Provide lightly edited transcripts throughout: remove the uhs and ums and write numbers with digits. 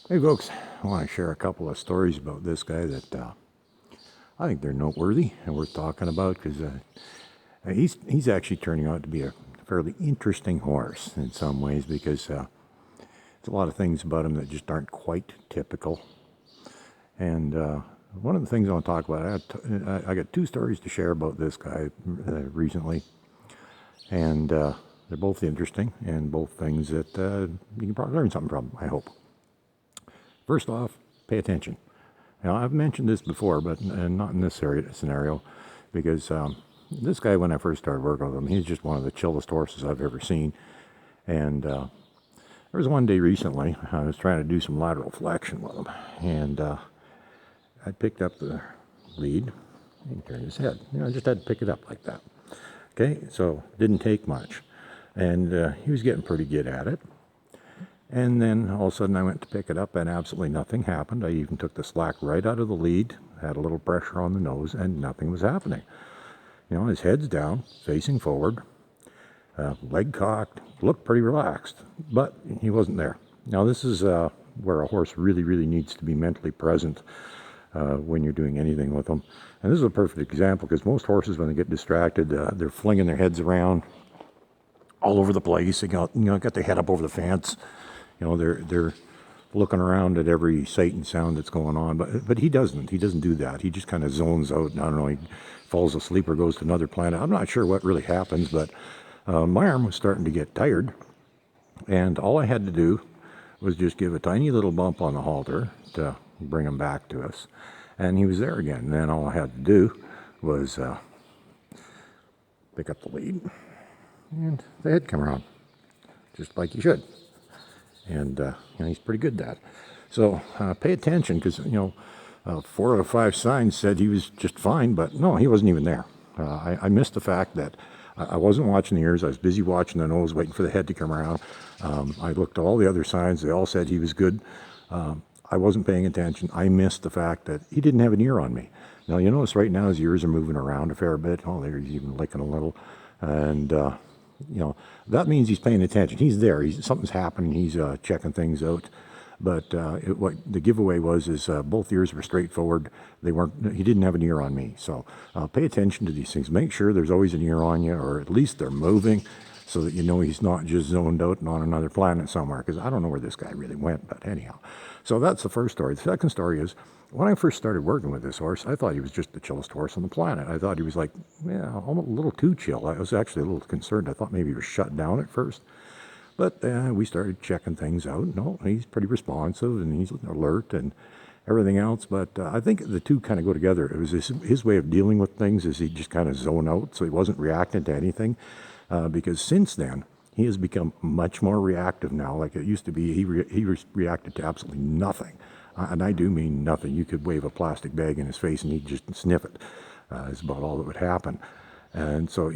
Hey folks, I want to share a couple of stories about this guy that I think they're noteworthy and worth talking about because he's actually turning out to be a fairly interesting horse in some ways because there's a lot of things about him that just aren't quite typical. And one of the things I want to talk about, I got two stories to share about this guy recently, and they're both interesting and both things that you can probably learn something from, I hope. First off, pay attention. Now, I've mentioned this before, but not in this scenario, because this guy, when I first started working with him, he's just one of the chillest horses I've ever seen. And there was one day recently, I was trying to do some lateral flexion with him, and I picked up the lead and turned his head. I just had to pick it up like that. Okay, so didn't take much. And he was getting pretty good at it. And then all of a sudden I went to pick it up and absolutely nothing happened. I even took the slack right out of the lead, had a little pressure on the nose, and nothing was happening. His head's down, facing forward, leg cocked, looked pretty relaxed, but he wasn't there. Now this is where a horse really, really needs to be mentally present when you're doing anything with them. And this is a perfect example because most horses, when they get distracted, they're flinging their heads around all over the place. They got their head up over the fence. They're looking around at every sight and sound that's going on, but he doesn't. He doesn't do that. He just kind of zones out. And I don't know. He falls asleep or goes to another planet. I'm not sure what really happens, but my arm was starting to get tired, and all I had to do was just give a tiny little bump on the halter to bring him back to us, and he was there again. And then all I had to do was pick up the lead, and the head come around, just like you should. And he's pretty good at that. So pay attention because 4 out of 5 signs said he was just fine, but no, he wasn't even there. I missed the fact that I wasn't watching the ears. I was busy watching the nose, waiting for the head to come around. I looked at all the other signs. They all said he was good. I wasn't paying attention. I missed the fact that he didn't have an ear on me. Now, you notice right now his ears are moving around a fair bit. Oh, there he's even licking a little. And that means he's paying attention. He's there. Something's happening. He's checking things out. But what the giveaway is both ears were straightforward. He didn't have an ear on me. So pay attention to these things. Make sure there's always an ear on you, or at least they're moving, so that he's not just zoned out and on another planet somewhere. Because I don't know where this guy really went. But anyhow, so that's the first story. The second story is, when I first started working with this horse, I thought he was just the chillest horse on the planet. I thought he was almost a little too chill. I was actually a little concerned. I thought maybe he was shut down at first. But we started checking things out. No, he's pretty responsive and he's alert and everything else. But I think the two kind of go together. It was his way of dealing with things is he just kind of zone out, so he wasn't reacting to anything. Because since then, he has become much more reactive now. Like it used to be, he reacted to absolutely nothing. And I do mean nothing. You could wave a plastic bag in his face and he'd just sniff it. Is about all that would happen. And so,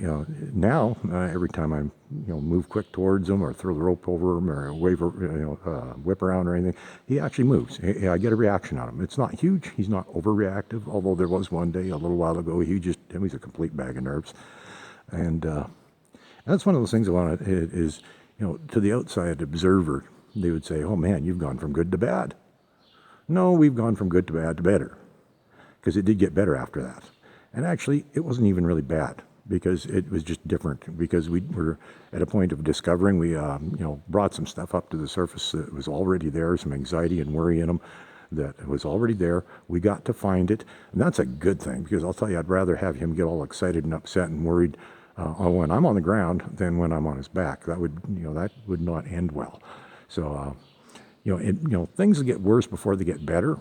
now every time I, move quick towards him or throw the rope over him or wave, whip around or anything, he actually moves. I get a reaction out of him. It's not huge. He's not overreactive. Although there was one day a little while ago, he's a complete bag of nerves. And that's one of those things I want to, is, to the outside observer, they would say, oh man, you've gone from good to bad. No, we've gone from good to bad to better, because it did get better after that. And actually, it wasn't even really bad, because it was just different, because we were at a point of discovering. We, brought some stuff up to the surface that was already there, some anxiety and worry in them that was already there. We got to find it, and that's a good thing, because I'll tell you, I'd rather have him get all excited and upset and worried when I'm on the ground than when I'm on his back. That would not end well. So, things get worse before they get better.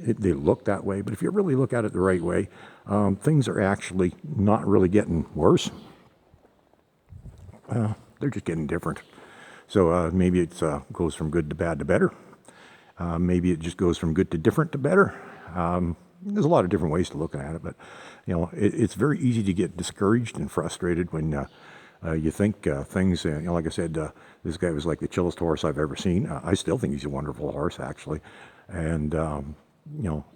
They look that way, but if you really look at it the right way, things are actually not really getting worse. They're just getting different. So maybe it goes from good to bad to better. Maybe it just goes from good to different to better. There's a lot of different ways to look at it, but it's very easy to get discouraged and frustrated when you think things, like I said, this guy was like the chillest horse I've ever seen. I still think he's a wonderful horse, actually. And,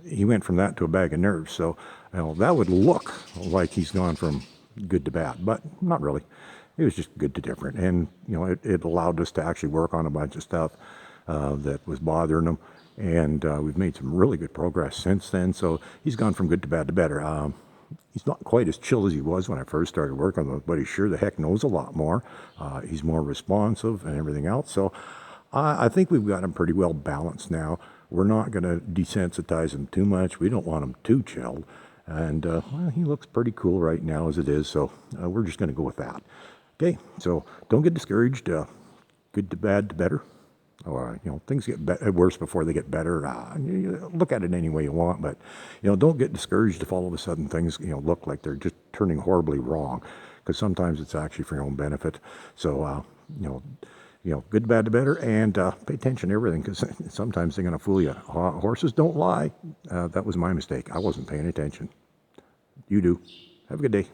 he went from that to a bag of nerves. So, that would look like he's gone from good to bad, but not really. It was just good to different. And, it allowed us to actually work on a bunch of stuff that was bothering him. And we've made some really good progress since then. So he's gone from good to bad to better. He's not quite as chill as he was when I first started working with him, but he sure the heck knows a lot more. He's more responsive and everything else. So I think we've got him pretty well balanced now. We're not going to desensitize him too much. We don't want him too chilled. And well, he looks pretty cool right now as it is. So we're just going to go with that. Okay, so don't get discouraged. Good to bad to better. Or, things get worse before they get better. You look at it any way you want, but, don't get discouraged if all of a sudden things, look like they're just turning horribly wrong, because sometimes it's actually for your own benefit. So, good to bad to better, and pay attention to everything, because sometimes they're going to fool you. Horses don't lie. That was my mistake. I wasn't paying attention. You do. Have a good day.